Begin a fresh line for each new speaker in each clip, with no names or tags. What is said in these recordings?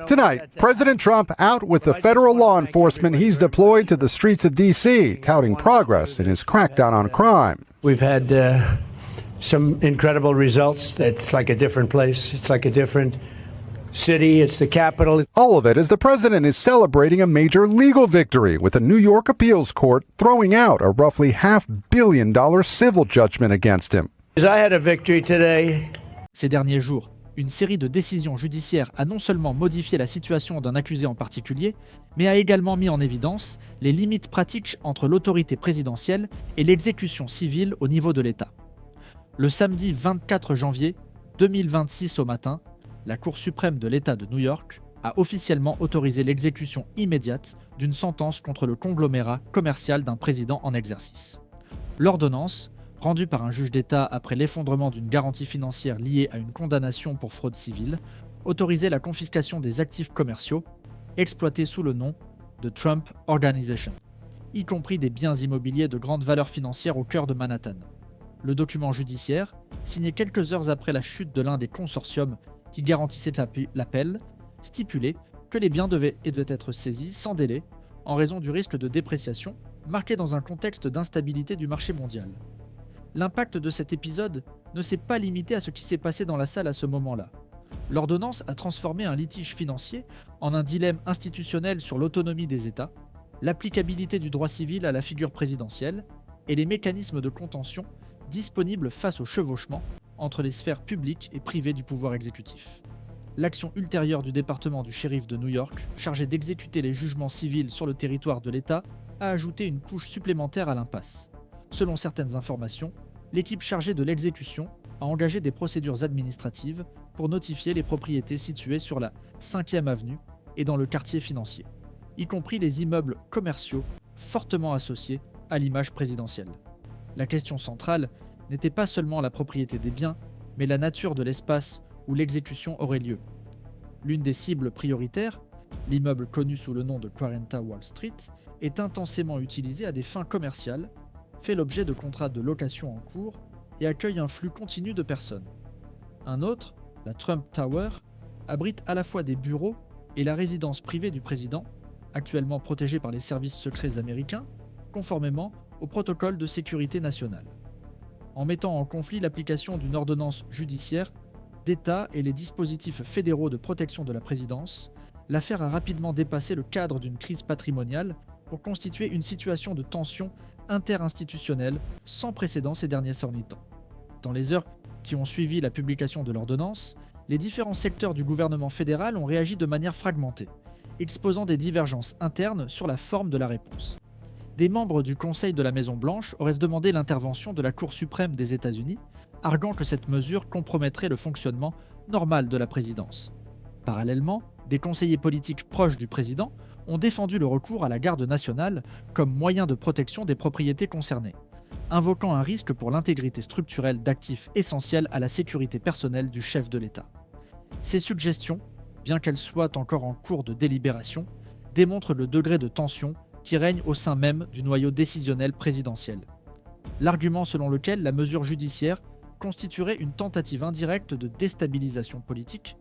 Tonight, President Trump out with the federal law enforcement he's deployed to the streets of D.C., touting progress in his crackdown on crime.
We've had some incredible results. It's like a different place. It's like a different city. It's the capital.
All of it as the president is celebrating a major legal victory with a New York appeals court throwing out a roughly $500 million civil judgment against him.
I had a victory today.
Ces derniers jours, une série de décisions judiciaires a non seulement modifié la situation d'un accusé en particulier, mais a également mis en évidence les limites pratiques entre l'autorité présidentielle et l'exécution civile au niveau de l'État. Le samedi 24 janvier 2026 au matin, la Cour suprême de l'État de New York a officiellement autorisé l'exécution immédiate d'une sentence contre le conglomérat commercial d'un président en exercice. L'ordonnance, rendue par un juge d'État après l'effondrement d'une garantie financière liée à une condamnation pour fraude civile, autorisait la confiscation des actifs commerciaux exploités sous le nom de Trump Organization, y compris des biens immobiliers de grande valeur financière au cœur de Manhattan. Le document judiciaire, signé quelques heures après la chute de l'un des consortiums qui garantissait l'appel, stipulait que les biens devaient être saisis sans délai en raison du risque de dépréciation marqué dans un contexte d'instabilité du marché mondial. L'impact de cet épisode ne s'est pas limité à ce qui s'est passé dans la salle à ce moment-là. L'ordonnance a transformé un litige financier en un dilemme institutionnel sur l'autonomie des États, l'applicabilité du droit civil à la figure présidentielle et les mécanismes de contention disponibles face au chevauchement entre les sphères publiques et privées du pouvoir exécutif. L'action ultérieure du département du shérif de New York, chargé d'exécuter les jugements civils sur le territoire de l'État, a ajouté une couche supplémentaire à l'impasse. Selon certaines informations, l'équipe chargée de l'exécution a engagé des procédures administratives pour notifier les propriétés situées sur la 5e avenue et dans le quartier financier, y compris les immeubles commerciaux fortement associés à l'image présidentielle. La question centrale n'était pas seulement la propriété des biens, mais la nature de l'espace où l'exécution aurait lieu. L'une des cibles prioritaires, l'immeuble connu sous le nom de 40 Wall Street, est intensément utilisé à des fins commerciales, fait l'objet de contrats de location en cours et accueille un flux continu de personnes. Un autre, la Trump Tower, abrite à la fois des bureaux et la résidence privée du président, actuellement protégée par les services secrets américains, conformément au protocole de sécurité nationale. En mettant en conflit l'application d'une ordonnance judiciaire d'État et les dispositifs fédéraux de protection de la présidence, l'affaire a rapidement dépassé le cadre d'une crise patrimoniale pour constituer une situation de tension interinstitutionnelle sans précédent ces derniers temps. Dans les heures qui ont suivi la publication de l'ordonnance, les différents secteurs du gouvernement fédéral ont réagi de manière fragmentée, exposant des divergences internes sur la forme de la réponse. Des membres du Conseil de la Maison-Blanche auraient demandé l'intervention de la Cour suprême des États-Unis, arguant que cette mesure compromettrait le fonctionnement normal de la présidence. Parallèlement, des conseillers politiques proches du président ont défendu le recours à la garde nationale comme moyen de protection des propriétés concernées, invoquant un risque pour l'intégrité structurelle d'actifs essentiels à la sécurité personnelle du chef de l'État. Ces suggestions, bien qu'elles soient encore en cours de délibération, démontrent le degré de tension qui règne au sein même du noyau décisionnel présidentiel. L'argument selon lequel la mesure judiciaire constituerait une tentative indirecte de déstabilisation politique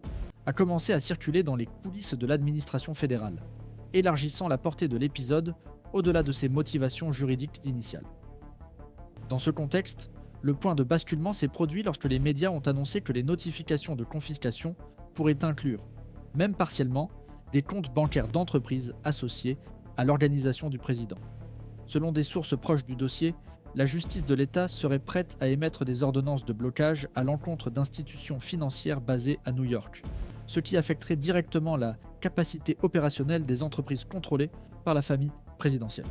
a commencé à circuler dans les coulisses de l'administration fédérale, élargissant la portée de l'épisode au-delà de ses motivations juridiques initiales. Dans ce contexte, le point de basculement s'est produit lorsque les médias ont annoncé que les notifications de confiscation pourraient inclure, même partiellement, des comptes bancaires d'entreprises associés à l'organisation du président. Selon des sources proches du dossier, la justice de l'État serait prête à émettre des ordonnances de blocage à l'encontre d'institutions financières basées à New York, ce qui affecterait directement la capacité opérationnelle des entreprises contrôlées par la famille présidentielle.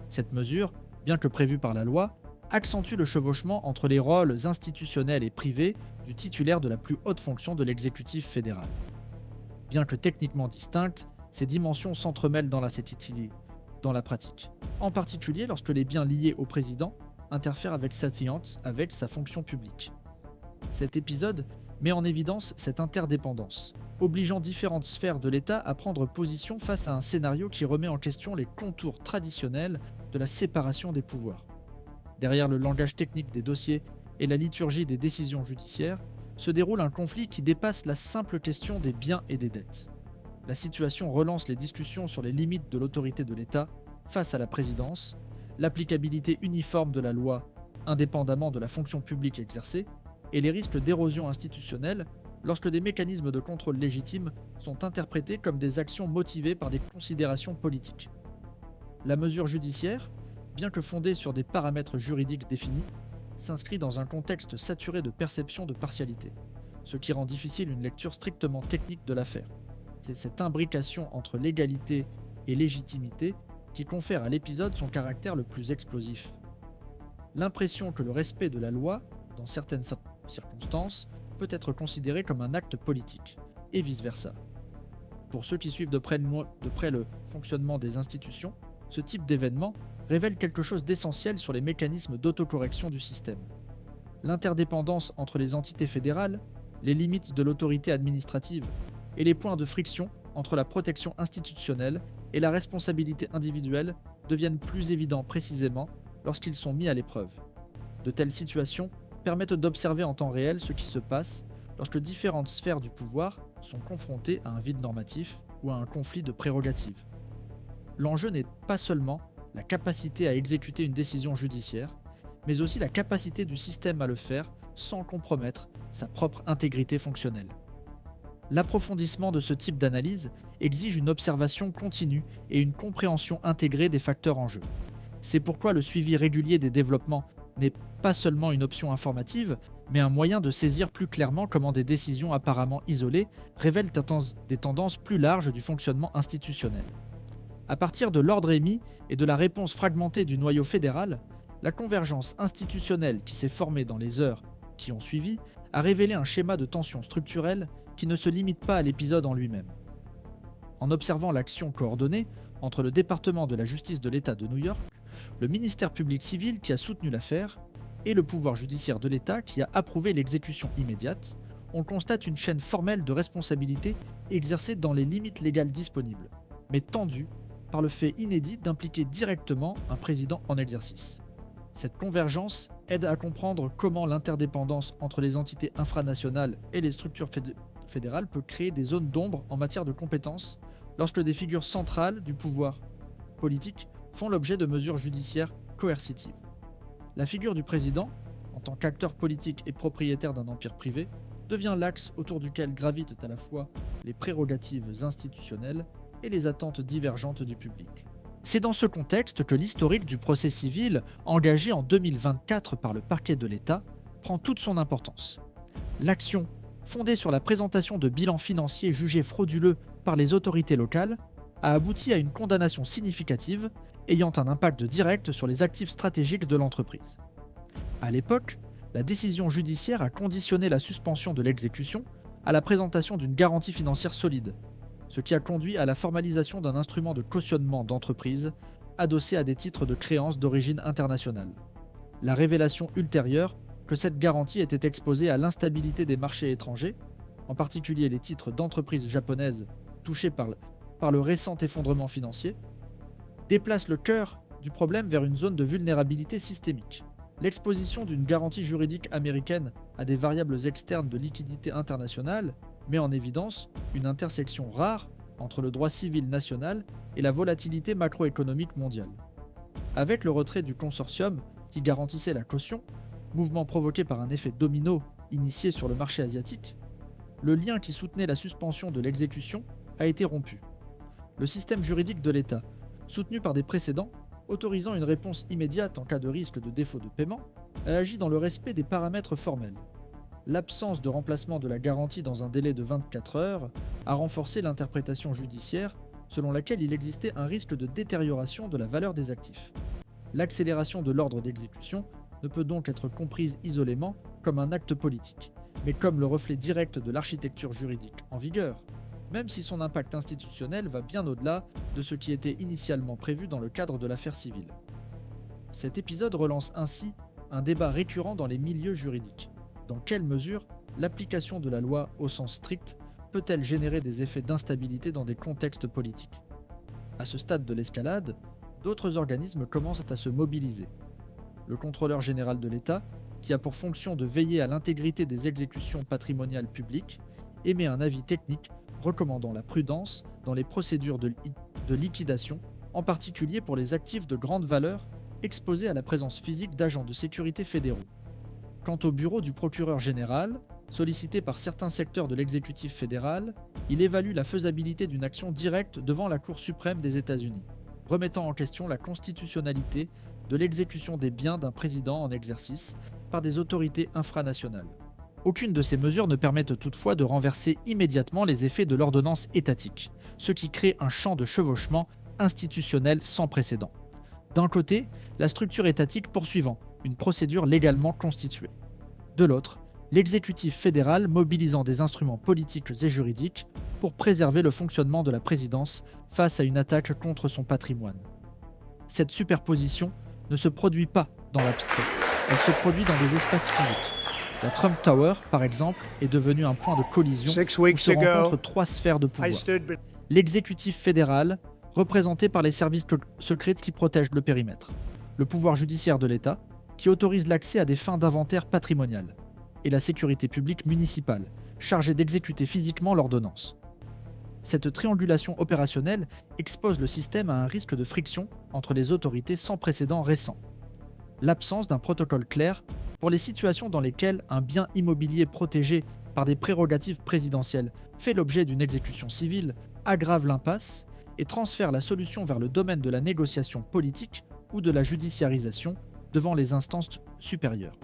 Cette mesure, bien que prévue par la loi, accentue le chevauchement entre les rôles institutionnels et privés du titulaire de la plus haute fonction de l'exécutif fédéral. Bien que techniquement distinctes, ces dimensions s'entremêlent dans la pratique, en particulier lorsque les biens liés au président interfèrent avec sa fonction publique. Cet épisode met en évidence cette interdépendance, obligeant différentes sphères de l'État à prendre position face à un scénario qui remet en question les contours traditionnels de la séparation des pouvoirs. Derrière le langage technique des dossiers et la liturgie des décisions judiciaires, se déroule un conflit qui dépasse la simple question des biens et des dettes. la situation relance les discussions sur les limites de l'autorité de l'État face à la présidence, l'applicabilité uniforme de la loi indépendamment de la fonction publique exercée, et les risques d'érosion institutionnelle lorsque des mécanismes de contrôle légitimes sont interprétés comme des actions motivées par des considérations politiques. La mesure judiciaire, bien que fondée sur des paramètres juridiques définis, s'inscrit dans un contexte saturé de perception de partialité, ce qui rend difficile une lecture strictement technique de l'affaire. C'est cette imbrication entre légalité et légitimité qui confère à l'épisode son caractère le plus explosif. L'impression que le respect de la loi, dans certaines circonstances, peut être considéré comme un acte politique, et vice-versa. Pour ceux qui suivent de près le fonctionnement des institutions, ce type d'événement révèle quelque chose d'essentiel sur les mécanismes d'autocorrection du système. L'interdépendance entre les entités fédérales, les limites de l'autorité administrative et les points de friction entre la protection institutionnelle et la responsabilité individuelle deviennent plus évidents précisément lorsqu'ils sont mis à l'épreuve. De telles situations permettent d'observer en temps réel ce qui se passe lorsque différentes sphères du pouvoir sont confrontées à un vide normatif ou à un conflit de prérogatives. L'enjeu n'est pas seulement la capacité à exécuter une décision judiciaire, mais aussi la capacité du système à le faire sans compromettre sa propre intégrité fonctionnelle. L'approfondissement de ce type d'analyse exige une observation continue et une compréhension intégrée des facteurs en jeu. C'est pourquoi le suivi régulier des développements n'est pas seulement une option informative, mais un moyen de saisir plus clairement comment des décisions apparemment isolées révèlent des tendances plus larges du fonctionnement institutionnel. À partir de l'ordre émis et de la réponse fragmentée du noyau fédéral, la convergence institutionnelle qui s'est formée dans les heures qui ont suivi a révélé un schéma de tension structurelle qui ne se limite pas à l'épisode en lui-même. En observant l'action coordonnée entre le département de la justice de l'État de New York, le ministère public civil qui a soutenu l'affaire et le pouvoir judiciaire de l'État qui a approuvé l'exécution immédiate, on constate une chaîne formelle de responsabilité exercée dans les limites légales disponibles, mais tendue par le fait inédit d'impliquer directement un président en exercice. Cette convergence aide à comprendre comment l'interdépendance entre les entités infranationales et les structures fédérales peut créer des zones d'ombre en matière de compétences lorsque des figures centrales du pouvoir politique font l'objet de mesures judiciaires coercitives. La figure du président, en tant qu'acteur politique et propriétaire d'un empire privé, devient l'axe autour duquel gravitent à la fois les prérogatives institutionnelles et les attentes divergentes du public. C'est dans ce contexte que l'historique du procès civil, engagé en 2024 par le parquet de l'État, prend toute son importance. L'action, fondée sur la présentation de bilans financiers jugés frauduleux par les autorités locales, a abouti à une condamnation significative, ayant un impact direct sur les actifs stratégiques de l'entreprise. À l'époque, la décision judiciaire a conditionné la suspension de l'exécution à la présentation d'une garantie financière solide, ce qui a conduit à la formalisation d'un instrument de cautionnement d'entreprise adossé à des titres de créance d'origine internationale. La révélation ultérieure que cette garantie était exposée à l'instabilité des marchés étrangers, en particulier les titres d'entreprises japonaises touchés par le récent effondrement financier, déplace le cœur du problème vers une zone de vulnérabilité systémique. L'exposition d'une garantie juridique américaine à des variables externes de liquidité internationale met en évidence une intersection rare entre le droit civil national et la volatilité macroéconomique mondiale. Avec le retrait du consortium qui garantissait la caution, mouvement provoqué par un effet domino initié sur le marché asiatique, le lien qui soutenait la suspension de l'exécution a été rompu. Le système juridique de l'État, soutenu par des précédents, autorisant une réponse immédiate en cas de risque de défaut de paiement, a agi dans le respect des paramètres formels. L'absence de remplacement de la garantie dans un délai de 24 heures a renforcé l'interprétation judiciaire selon laquelle il existait un risque de détérioration de la valeur des actifs. L'accélération de l'ordre d'exécution ne peut donc être comprise isolément comme un acte politique, mais comme le reflet direct de l'architecture juridique en vigueur, même si son impact institutionnel va bien au-delà de ce qui était initialement prévu dans le cadre de l'affaire civile. Cet épisode relance ainsi un débat récurrent dans les milieux juridiques. Dans quelle mesure l'application de la loi au sens strict peut-elle générer des effets d'instabilité dans des contextes politiques ? À ce stade de l'escalade, d'autres organismes commencent à se mobiliser. Le contrôleur général de l'État, qui a pour fonction de veiller à l'intégrité des exécutions patrimoniales publiques, émet un avis technique recommandant la prudence dans les procédures de liquidation, en particulier pour les actifs de grande valeur exposés à la présence physique d'agents de sécurité fédéraux. Quant au bureau du procureur général, sollicité par certains secteurs de l'exécutif fédéral, il évalue la faisabilité d'une action directe devant la Cour suprême des États-Unis, remettant en question la constitutionnalité de l'exécution des biens d'un président en exercice par des autorités infranationales. Aucune de ces mesures ne permettent toutefois de renverser immédiatement les effets de l'ordonnance étatique, ce qui crée un champ de chevauchement institutionnel sans précédent. D'un côté, la structure étatique poursuivant une procédure légalement constituée. De l'autre, l'exécutif fédéral mobilisant des instruments politiques et juridiques pour préserver le fonctionnement de la présidence face à une attaque contre son patrimoine. Cette superposition ne se produit pas dans l'abstrait, elle se produit dans des espaces physiques. La Trump Tower, par exemple, est devenue un point de collision où se rencontrent trois sphères de pouvoir. L'exécutif fédéral, représenté par les services secrets qui protègent le périmètre. Le pouvoir judiciaire de l'État, qui autorise l'accès à des fins d'inventaire patrimonial. Et la sécurité publique municipale, chargée d'exécuter physiquement l'ordonnance. Cette triangulation opérationnelle expose le système à un risque de friction entre les autorités sans précédent récent. L'absence d'un protocole clair pour les situations dans lesquelles un bien immobilier protégé par des prérogatives présidentielles fait l'objet d'une exécution civile aggrave l'impasse et transfère la solution vers le domaine de la négociation politique ou de la judiciarisation devant les instances supérieures.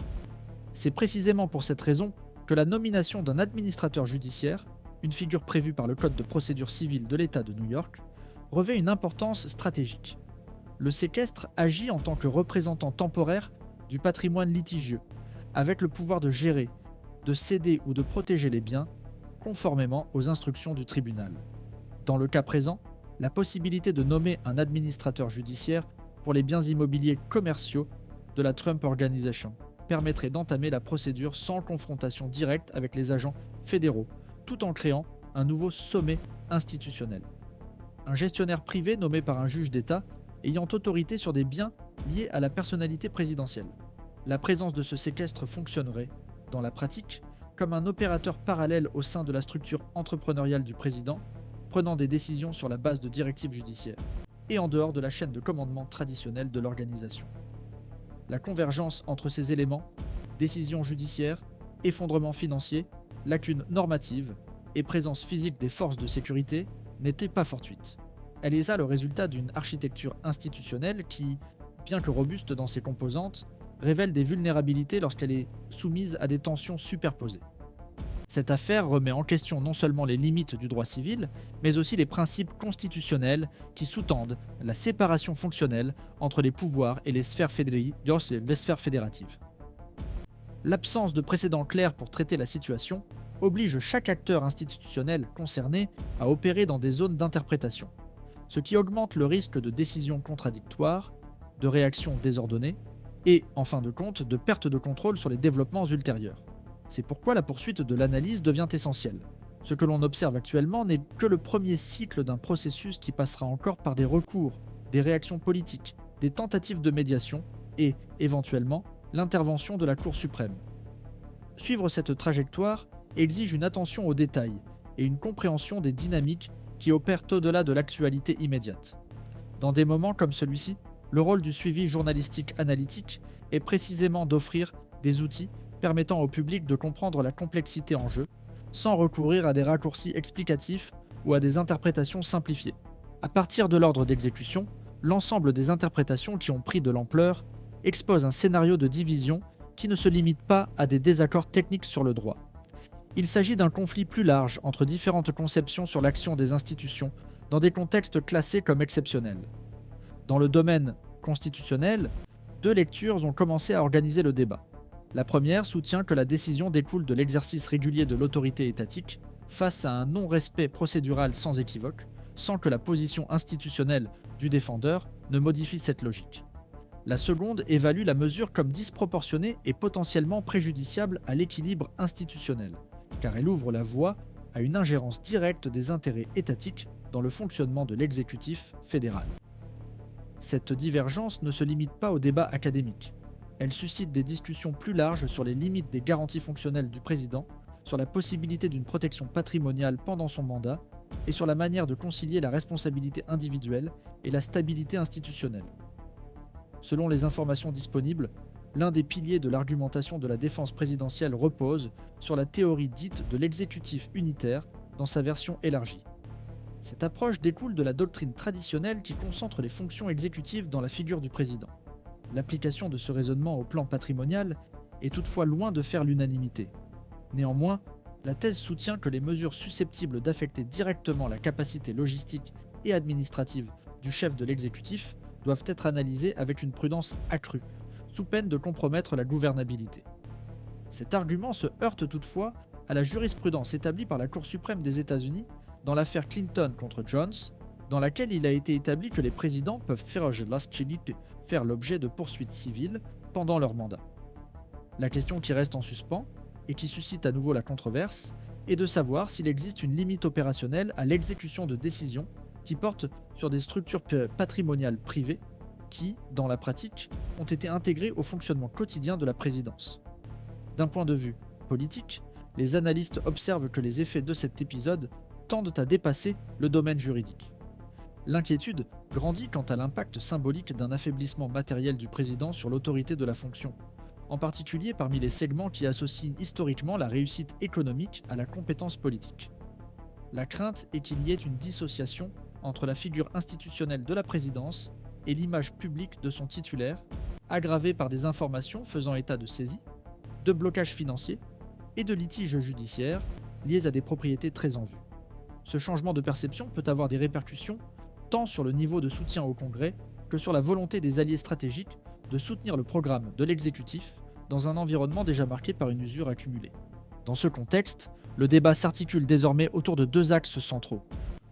C'est précisément pour cette raison que la nomination d'un administrateur judiciaire, une figure prévue par le Code de procédure civile de l'État de New York, revêt une importance stratégique. Le séquestre agit en tant que représentant temporaire du patrimoine litigieux, avec le pouvoir de gérer, de céder ou de protéger les biens, conformément aux instructions du tribunal. Dans le cas présent, la possibilité de nommer un administrateur judiciaire pour les biens immobiliers commerciaux de la Trump Organization permettrait d'entamer la procédure sans confrontation directe avec les agents fédéraux, tout en créant un nouveau sommet institutionnel. Un gestionnaire privé nommé par un juge d'État ayant autorité sur des biens liés à la personnalité présidentielle. La présence de ce séquestre fonctionnerait, dans la pratique, comme un opérateur parallèle au sein de la structure entrepreneuriale du président, prenant des décisions sur la base de directives judiciaires, et en dehors de la chaîne de commandement traditionnelle de l'organisation. La convergence entre ces éléments, décisions judiciaires, effondrement financier, lacunes normatives et présence physique des forces de sécurité n'était pas fortuite. Elle est là le résultat d'une architecture institutionnelle qui, bien que robuste dans ses composantes, révèle des vulnérabilités lorsqu'elle est soumise à des tensions superposées. Cette affaire remet en question non seulement les limites du droit civil, mais aussi les principes constitutionnels qui sous-tendent la séparation fonctionnelle entre les pouvoirs et les sphères fédératives. L'absence de précédent clair pour traiter la situation oblige chaque acteur institutionnel concerné à opérer dans des zones d'interprétation, ce qui augmente le risque de décisions contradictoires, de réactions désordonnées et, en fin de compte, de perte de contrôle sur les développements ultérieurs. C'est pourquoi la poursuite de l'analyse devient essentielle. Ce que l'on observe actuellement n'est que le premier cycle d'un processus qui passera encore par des recours, des réactions politiques, des tentatives de médiation et, éventuellement, l'intervention de la Cour suprême. Suivre cette trajectoire exige une attention aux détails et une compréhension des dynamiques qui opèrent au-delà de l'actualité immédiate. Dans des moments comme celui-ci, le rôle du suivi journalistique analytique est précisément d'offrir des outils permettant au public de comprendre la complexité en jeu, sans recourir à des raccourcis explicatifs ou à des interprétations simplifiées. À partir de l'ordre d'exécution, l'ensemble des interprétations qui ont pris de l'ampleur expose un scénario de division qui ne se limite pas à des désaccords techniques sur le droit. Il s'agit d'un conflit plus large entre différentes conceptions sur l'action des institutions dans des contextes classés comme exceptionnels. Dans le domaine constitutionnel, deux lectures ont commencé à organiser le débat. La première soutient que la décision découle de l'exercice régulier de l'autorité étatique face à un non-respect procédural sans équivoque, sans que la position institutionnelle du défendeur ne modifie cette logique. La seconde évalue la mesure comme disproportionnée et potentiellement préjudiciable à l'équilibre institutionnel, car elle ouvre la voie à une ingérence directe des intérêts étatiques dans le fonctionnement de l'exécutif fédéral. Cette divergence ne se limite pas au débat académique. Elle suscite des discussions plus larges sur les limites des garanties fonctionnelles du président, sur la possibilité d'une protection patrimoniale pendant son mandat et sur la manière de concilier la responsabilité individuelle et la stabilité institutionnelle. Selon les informations disponibles, l'un des piliers de l'argumentation de la défense présidentielle repose sur la théorie dite de l'exécutif unitaire dans sa version élargie. Cette approche découle de la doctrine traditionnelle qui concentre les fonctions exécutives dans la figure du président. L'application de ce raisonnement au plan patrimonial est toutefois loin de faire l'unanimité. Néanmoins, la thèse soutient que les mesures susceptibles d'affecter directement la capacité logistique et administrative du chef de l'exécutif doivent être analysées avec une prudence accrue, sous peine de compromettre la gouvernabilité. Cet argument se heurte toutefois à la jurisprudence établie par la Cour suprême des États-Unis dans l'affaire Clinton contre Jones, dans laquelle il a été établi que les présidents peuvent faire l'objet de poursuites civiles pendant leur mandat. La question qui reste en suspens, et qui suscite à nouveau la controverse, est de savoir s'il existe une limite opérationnelle à l'exécution de décisions qui portent sur des structures patrimoniales privées qui, dans la pratique, ont été intégrées au fonctionnement quotidien de la présidence. D'un point de vue politique, les analystes observent que les effets de cet épisode tendent à dépasser le domaine juridique. L'inquiétude grandit quant à l'impact symbolique d'un affaiblissement matériel du président sur l'autorité de la fonction, en particulier parmi les segments qui associent historiquement la réussite économique à la compétence politique. La crainte est qu'il y ait une dissociation entre la figure institutionnelle de la présidence et l'image publique de son titulaire, aggravée par des informations faisant état de saisie, de blocages financiers et de litiges judiciaires liés à des propriétés très en vue. Ce changement de perception peut avoir des répercussions tant sur le niveau de soutien au Congrès que sur la volonté des alliés stratégiques de soutenir le programme de l'exécutif dans un environnement déjà marqué par une usure accumulée. Dans ce contexte, le débat s'articule désormais autour de deux axes centraux.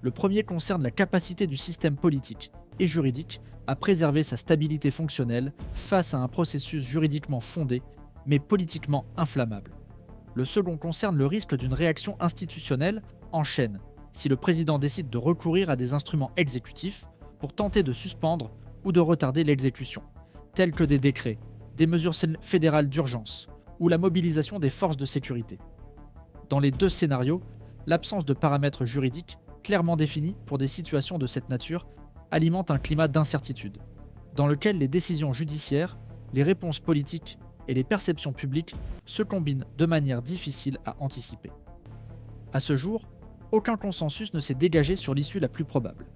Le premier concerne la capacité du système politique et juridique à préserver sa stabilité fonctionnelle face à un processus juridiquement fondé, mais politiquement inflammable. Le second concerne le risque d'une réaction institutionnelle en chaîne, si le président décide de recourir à des instruments exécutifs pour tenter de suspendre ou de retarder l'exécution, tels que des décrets, des mesures fédérales d'urgence ou la mobilisation des forces de sécurité. Dans les deux scénarios, l'absence de paramètres juridiques clairement définis pour des situations de cette nature alimente un climat d'incertitude, dans lequel les décisions judiciaires, les réponses politiques et les perceptions publiques se combinent de manière difficile à anticiper. À ce jour, aucun consensus ne s'est dégagé sur l'issue la plus probable.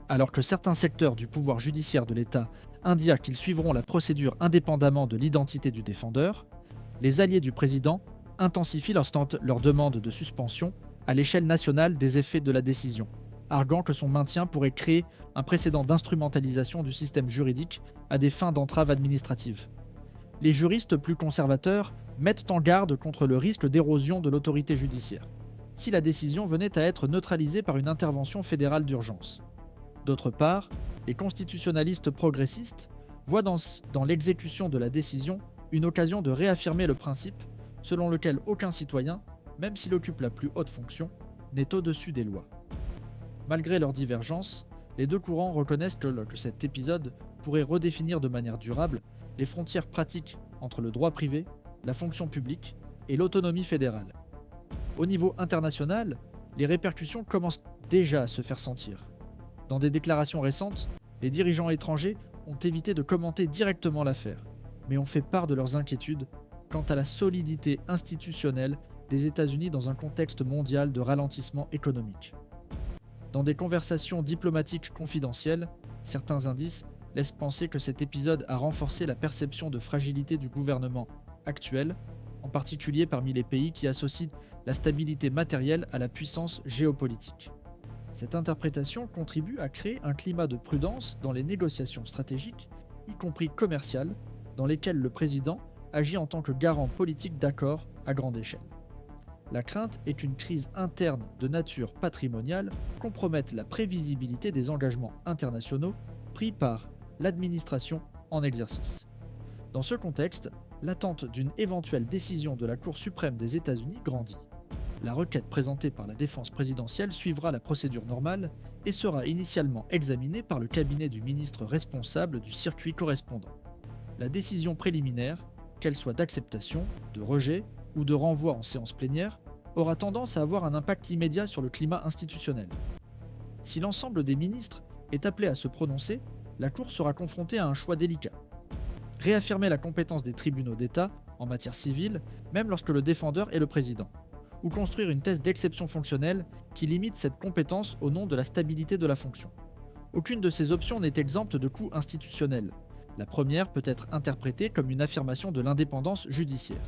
Alors que certains secteurs du pouvoir judiciaire de l'État indiquent qu'ils suivront la procédure indépendamment de l'identité du défendeur, les alliés du président intensifient leur demande de suspension à l'échelle nationale des effets de la décision, arguant que son maintien pourrait créer un précédent d'instrumentalisation du système juridique à des fins d'entrave administrative. Les juristes plus conservateurs mettent en garde contre le risque d'érosion de l'autorité judiciaire, si la décision venait à être neutralisée par une intervention fédérale d'urgence. D'autre part, les constitutionnalistes progressistes voient dans l'exécution de la décision une occasion de réaffirmer le principe selon lequel aucun citoyen, même s'il occupe la plus haute fonction, n'est au-dessus des lois. Malgré leurs divergences, les deux courants reconnaissent que cet épisode pourrait redéfinir de manière durable les frontières pratiques entre le droit privé, la fonction publique et l'autonomie fédérale. Au niveau international, les répercussions commencent déjà à se faire sentir. Dans des déclarations récentes, les dirigeants étrangers ont évité de commenter directement l'affaire, mais ont fait part de leurs inquiétudes quant à la solidité institutionnelle des États-Unis dans un contexte mondial de ralentissement économique. Dans des conversations diplomatiques confidentielles, certains indices laissent penser que cet épisode a renforcé la perception de fragilité du gouvernement actuel, en particulier parmi les pays qui associent la stabilité matérielle à la puissance géopolitique. Cette interprétation contribue à créer un climat de prudence dans les négociations stratégiques, y compris commerciales, dans lesquelles le président agit en tant que garant politique d'accords à grande échelle. La crainte est qu'une crise interne de nature patrimoniale compromette la prévisibilité des engagements internationaux pris par l'administration en exercice. Dans ce contexte, l'attente d'une éventuelle décision de la Cour suprême des États-Unis grandit. La requête présentée par la défense présidentielle suivra la procédure normale et sera initialement examinée par le cabinet du ministre responsable du circuit correspondant. La décision préliminaire, qu'elle soit d'acceptation, de rejet ou de renvoi en séance plénière aura tendance à avoir un impact immédiat sur le climat institutionnel. Si l'ensemble des ministres est appelé à se prononcer, la Cour sera confrontée à un choix délicat. Réaffirmer la compétence des tribunaux d'État en matière civile, même lorsque le défendeur est le président, ou construire une thèse d'exception fonctionnelle qui limite cette compétence au nom de la stabilité de la fonction. Aucune de ces options n'est exempte de coûts institutionnels. La première peut être interprétée comme une affirmation de l'indépendance judiciaire.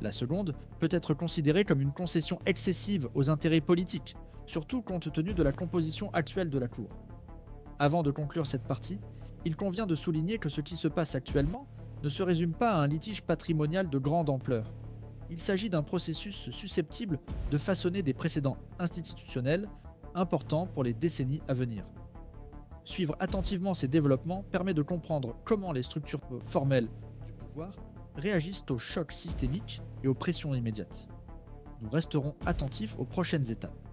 La seconde peut être considérée comme une concession excessive aux intérêts politiques, surtout compte tenu de la composition actuelle de la Cour. Avant de conclure cette partie, il convient de souligner que ce qui se passe actuellement ne se résume pas à un litige patrimonial de grande ampleur. Il s'agit d'un processus susceptible de façonner des précédents institutionnels importants pour les décennies à venir. Suivre attentivement ces développements permet de comprendre comment les structures formelles du pouvoir réagissent aux chocs systémiques et aux pressions immédiates. Nous resterons attentifs aux prochaines étapes.